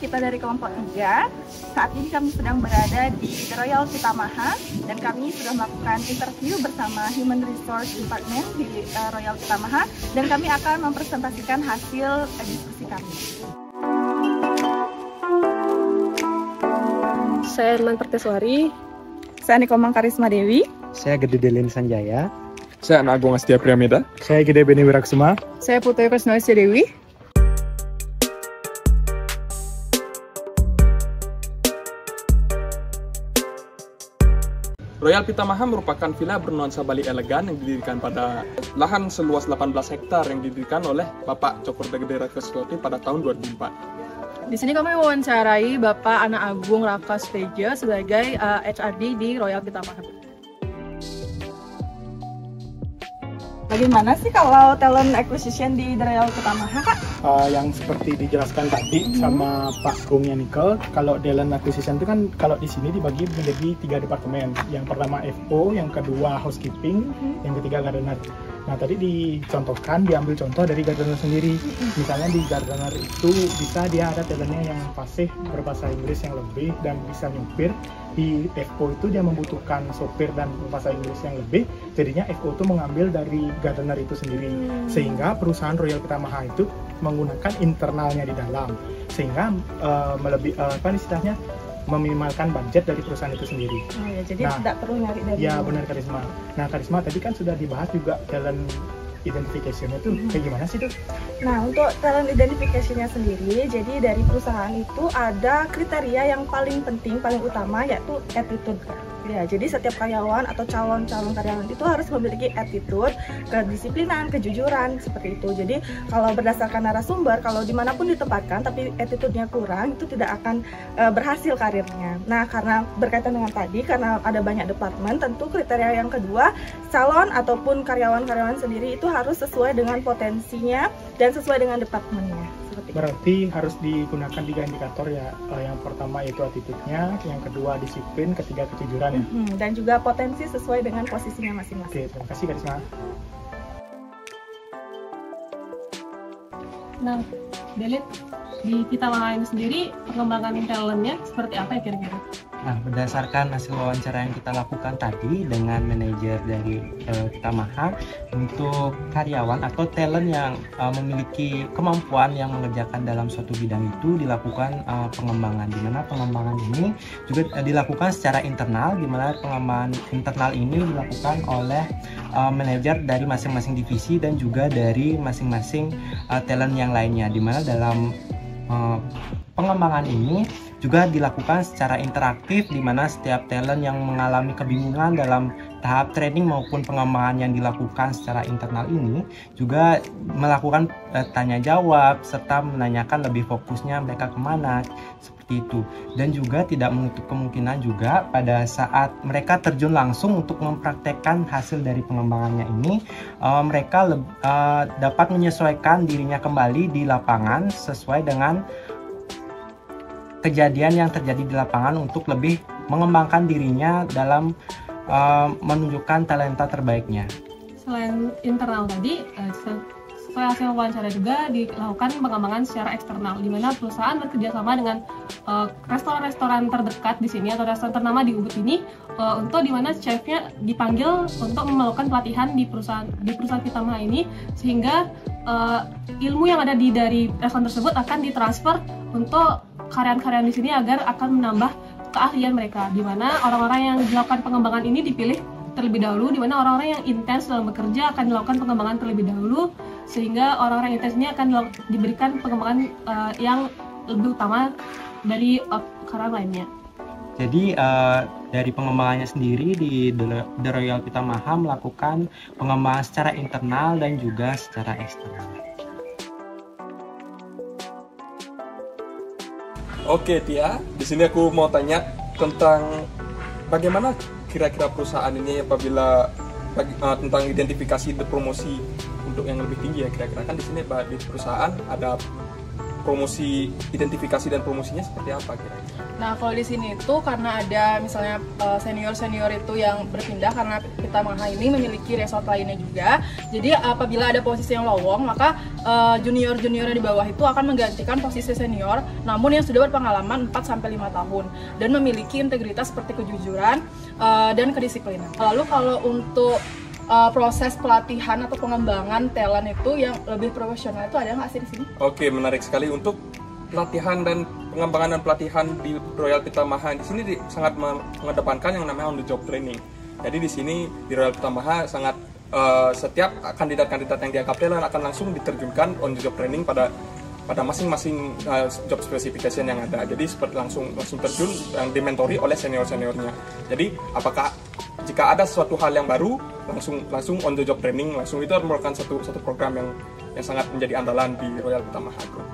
kita dari kelompok 3. Saat ini kami sedang berada di The Royal Pitamaha dan kami sudah melakukan interview bersama Human Resource Department di Royal Pitamaha dan kami akan mempresentasikan hasil diskusi kami. Saya Irman Perteswari. Saya Nikomang Karisma Dewi. Saya Gede Delin Sanjaya. Saya Agung Astia Priameda. Saya Gede Beni Wiraksuma. Saya Putri Krisnalisya Dewi. Royal Pitamaha merupakan villa bernuansa Bali elegan yang didirikan pada lahan seluas 18 hektar yang didirikan oleh Bapak Cokorda Gede Rakaswati pada tahun 2004. Di sini kami mewawancarai Bapak Ana Agung Rakaspeja sebagai HRD di Royal Pitamaha. Bagaimana sih kalau talent acquisition di The Royal Pitamaha, Kak? Yang seperti dijelaskan tadi sama Pak Gung Nicole, kalau talent acquisition itu kan kalau di sini dibagi menjadi 3 departemen. Yang pertama FO, yang kedua housekeeping, yang ketiga gardener. Nah tadi dicontohkan, diambil contoh dari gardener sendiri. Misalnya di gardener itu bisa dia ada talentnya yang fasih berbahasa Inggris yang lebih dan bisa nyupir. Di FO itu dia membutuhkan sopir dan berbahasa Inggris yang lebih, jadinya FO itu mengambil dari gardener itu sendiri. Sehingga perusahaan Royal Pitamaha itu menggunakan internalnya di dalam, sehingga istilahnya meminimalkan budget dari perusahaan itu sendiri. Oh ya, jadi tidak perlu nyari dari. Ya benar Karisma. Nah Karisma tadi kan sudah dibahas juga talent identification itu kayak gimana sih tuh? Nah untuk talent identification-nya sendiri, jadi dari perusahaan itu ada kriteria yang paling penting, paling utama yaitu attitude. Ya, jadi setiap karyawan atau calon-calon karyawan itu harus memiliki attitude, kedisiplinan, kejujuran seperti itu. Jadi kalau berdasarkan narasumber, kalau dimanapun ditempatkan tapi attitude-nya kurang, itu tidak akan berhasil karirnya. Nah karena berkaitan dengan tadi, karena ada banyak departemen, tentu kriteria yang kedua, calon ataupun karyawan-karyawan sendiri itu harus sesuai dengan potensinya dan sesuai dengan departemennya. Berarti harus digunakan 3 indikator ya. Yang pertama yaitu attitude-nya, yang kedua disiplin, ketiga kejujuran ya. Dan juga potensi sesuai dengan posisinya masing-masing. Oke, terima kasih Karisma. Nah, Delit, di Pitamaha ini sendiri pengembangan talentnya seperti apa ya kira-kira? Nah, berdasarkan hasil wawancara yang kita lakukan tadi dengan manajer dari Pitamaha, untuk karyawan atau talent yang memiliki kemampuan yang mengerjakan dalam suatu bidang itu dilakukan pengembangan, di mana pengembangan ini juga dilakukan secara internal, di mana pengembangan internal ini dilakukan oleh manajer dari masing-masing divisi dan juga dari masing-masing talent yang lainnya, di mana dalam pengembangan ini juga dilakukan secara interaktif, di mana setiap talent yang mengalami kebingungan dalam tahap training maupun pengembangan yang dilakukan secara internal ini juga melakukan tanya jawab serta menanyakan lebih fokusnya mereka kemana, seperti itu. Dan juga tidak menutup kemungkinan juga pada saat mereka terjun langsung untuk mempraktekkan hasil dari pengembangannya ini, mereka dapat menyesuaikan dirinya kembali di lapangan sesuai dengan kejadian yang terjadi di lapangan untuk lebih mengembangkan dirinya dalam menunjukkan talenta terbaiknya. Selain internal tadi, setelah hasil wawancara juga dilakukan pengembangan secara eksternal, di mana perusahaan bekerjasama dengan restoran-restoran terdekat di sini atau restoran ternama di Ubud ini, untuk di mana chefnya dipanggil untuk melakukan pelatihan di perusahaan Pitamaha ini, sehingga ilmu yang ada dari restoran tersebut akan ditransfer untuk karyawan-karyawan di sini agar akan menambah keahlian mereka, di mana orang-orang yang dilakukan pengembangan ini dipilih terlebih dahulu, di mana orang-orang yang intens dalam bekerja akan dilakukan pengembangan terlebih dahulu, sehingga orang-orang intens ini akan diberikan pengembangan yang lebih utama dari karyawan lainnya. Jadi dari pengembangannya sendiri di The Royal Pitamaha melakukan pengembangan secara internal dan juga secara eksternal. Oke Tia, di sini aku mau tanya tentang bagaimana kira-kira perusahaan ini apabila tentang identifikasi dan promosi untuk yang lebih tinggi ya, kira-kira kan di sini di perusahaan ada promosi, identifikasi dan promosinya seperti apa kira-kira? Nah kalau di sini itu karena ada misalnya senior-senior itu yang berpindah karena Pitamaha ini memiliki resort lainnya juga. Jadi apabila ada posisi yang lowong maka junior-junior di bawah itu akan menggantikan posisi senior, namun yang sudah berpengalaman 4-5 tahun dan memiliki integritas seperti kejujuran dan kedisiplinan. Lalu kalau untuk proses pelatihan atau pengembangan talent itu yang lebih profesional itu ada nggak sih di sini? Oke, menarik sekali. Untuk pelatihan dan pengembangan dan pelatihan di Royal Pitamaha di sini sangat mengedepankan yang namanya on the job training. Jadi di sini di Royal Pitamaha sangat setiap kandidat-kandidat yang dianggap talent akan langsung diterjunkan on the job training pada masing-masing job specification yang ada. Jadi seperti langsung terjun yang dimentori oleh senior-seniornya. Jadi apakah jika ada sesuatu hal yang baru langsung on the job training, langsung itu merupakan satu program yang sangat menjadi andalan di Royal Pitamaha Group.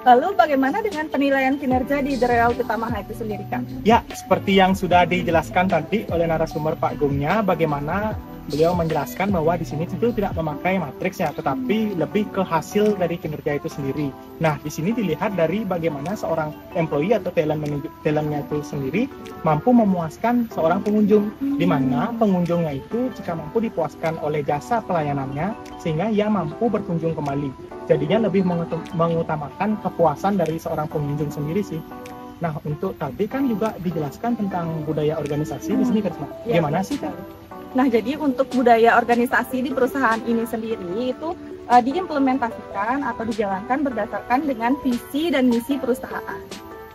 Lalu bagaimana dengan penilaian kinerja di The Royal Pitamaha itu sendiri, Kang? Ya, seperti yang sudah dijelaskan tadi oleh narasumber Pak Gungnya, bagaimana beliau menjelaskan bahwa di sini itu tidak memakai matriks ya, tetapi lebih ke hasil dari kinerja itu sendiri. Nah, di sini dilihat dari bagaimana seorang employee atau talentnya itu sendiri mampu memuaskan seorang pengunjung, di mana pengunjungnya itu jika mampu dipuaskan oleh jasa pelayanannya, sehingga ia mampu berkunjung kembali. Jadinya lebih mengutamakan kepuasan dari seorang pengunjung sendiri sih. Nah, untuk tadi kan juga dijelaskan tentang budaya organisasi di sini, Karisma. Gimana sih, Kak? Nah, jadi untuk budaya organisasi di perusahaan ini sendiri itu diimplementasikan atau dijalankan berdasarkan dengan visi dan misi perusahaan.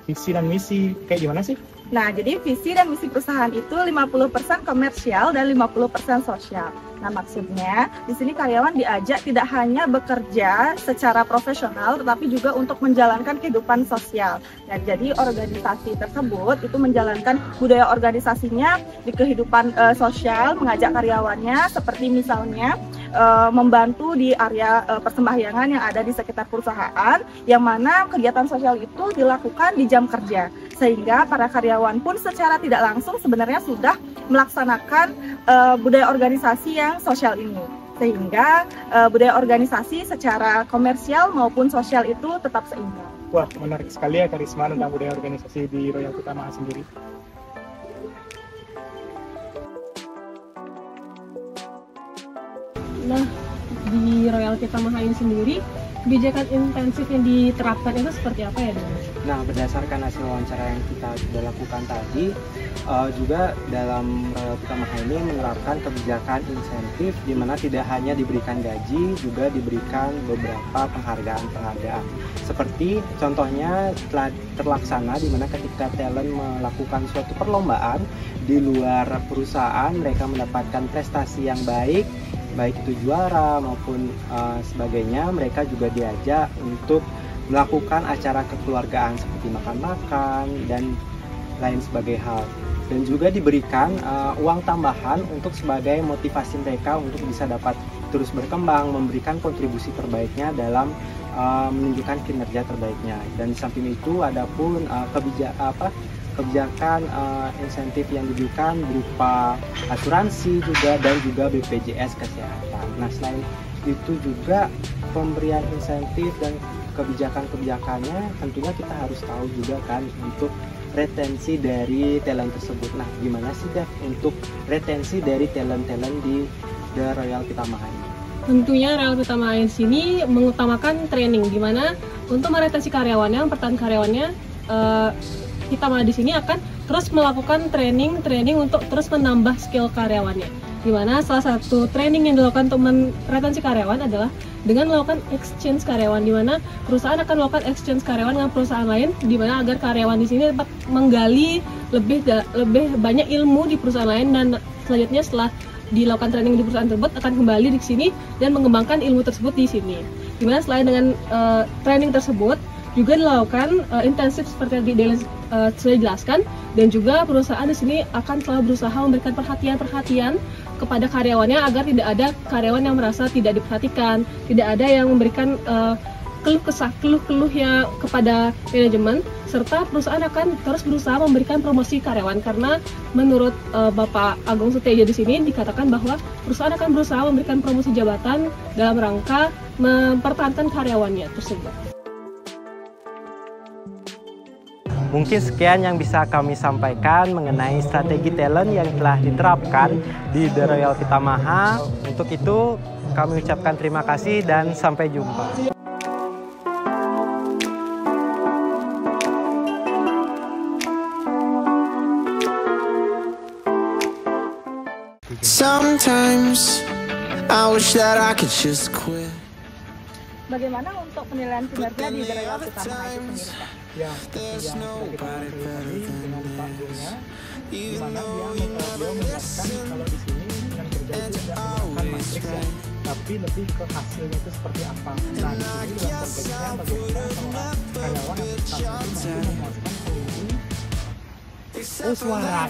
Visi dan misi kayak gimana sih? Nah, jadi visi dan misi perusahaan itu 50% komersial dan 50% sosial. Nah, maksudnya di sini karyawan diajak tidak hanya bekerja secara profesional, tetapi juga untuk menjalankan kehidupan sosial. Nah, jadi organisasi tersebut itu menjalankan budaya organisasinya di kehidupan sosial, mengajak karyawannya seperti misalnya membantu di area persembahyangan yang ada di sekitar perusahaan, yang mana kegiatan sosial itu dilakukan di jam kerja, sehingga para karyawan pun secara tidak langsung sebenarnya sudah melaksanakan budaya organisasi yang sosial ini, sehingga budaya organisasi secara komersial maupun sosial itu tetap seimbang. Wah, menarik sekali ya Karisma tentang budaya organisasi di Royal Pitamaha sendiri. Nah, di Royal Pitamaha ini sendiri, kebijakan intensif yang diterapkan itu seperti apa ya, Dok? Nah, berdasarkan hasil wawancara yang kita sudah lakukan tadi, juga dalam Royal Pitamaha ini menerapkan kebijakan insentif di mana tidak hanya diberikan gaji, juga diberikan beberapa penghargaan-penghargaan. Seperti contohnya telah terlaksana di mana ketika talent melakukan suatu perlombaan di luar perusahaan, mereka mendapatkan prestasi yang baik itu juara maupun sebagainya, mereka juga diajak untuk melakukan acara kekeluargaan seperti makan-makan dan lain sebagainya hal, dan juga diberikan uang tambahan untuk sebagai motivasi mereka untuk bisa dapat terus berkembang, memberikan kontribusi terbaiknya dalam menunjukkan kinerja terbaiknya. Dan di samping itu ada pun kebijakan insentif yang diberikan berupa asuransi juga dan juga BPJS kesehatan. Nah, selain itu juga pemberian insentif dan kebijakan-kebijakannya tentunya kita harus tahu juga kan untuk retensi dari talent tersebut. Nah, gimana sih Dev untuk retensi dari talent-talent di The Royal Pitamaha ini? Tentunya Royal Pitamaha di sini mengutamakan training, di mana untuk meretensi karyawannya, mempertahankan karyawannya, kita malah di sini akan terus melakukan training untuk terus menambah skill karyawannya. Di mana salah satu training yang dilakukan untuk meretensi karyawan adalah dengan melakukan exchange karyawan, di mana perusahaan akan melakukan exchange karyawan dengan perusahaan lain, di mana agar karyawan di sini dapat menggali lebih banyak ilmu di perusahaan lain, dan selanjutnya setelah dilakukan training di perusahaan tersebut akan kembali di sini dan mengembangkan ilmu tersebut di sini. Di mana selain dengan training tersebut juga dilakukan intensif seperti yang sudah dijelaskan, dan juga perusahaan di sini akan selalu berusaha memberikan perhatian kepada karyawannya agar tidak ada karyawan yang merasa tidak diperhatikan, tidak ada yang memberikan keluh-keluhnya kepada manajemen, serta perusahaan akan terus berusaha memberikan promosi karyawan, karena menurut Bapak Agung Sutiojo di sini dikatakan bahwa perusahaan akan berusaha memberikan promosi jabatan dalam rangka mempertahankan karyawannya tersebut. Mungkin sekian yang bisa kami sampaikan mengenai strategi talent yang telah diterapkan di The Royal Pitamaha. Untuk itu kami ucapkan terima kasih dan sampai jumpa. Sometimes I wish that I could just quit. Bagaimana untuk penilaian kinerja di The Royal Pitamaha itu sendiri, Kak? Ya, seperti yang sudah kita pelajari tadi dengan Pak Gungnya, di mana beliau menjelaskan kalau di sini dengan kerja itu tidak menggunakan matriks ya, tapi lebih ke hasilnya itu seperti apa. Nah, di sini dalam konteksnya bagaimana seorang karyawan atau staff itu mampu memuaskan pengunjung. Oh, suara.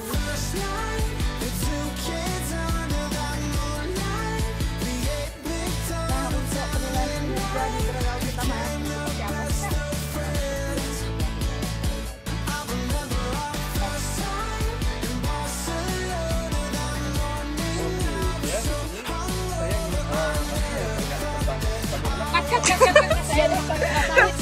Cut.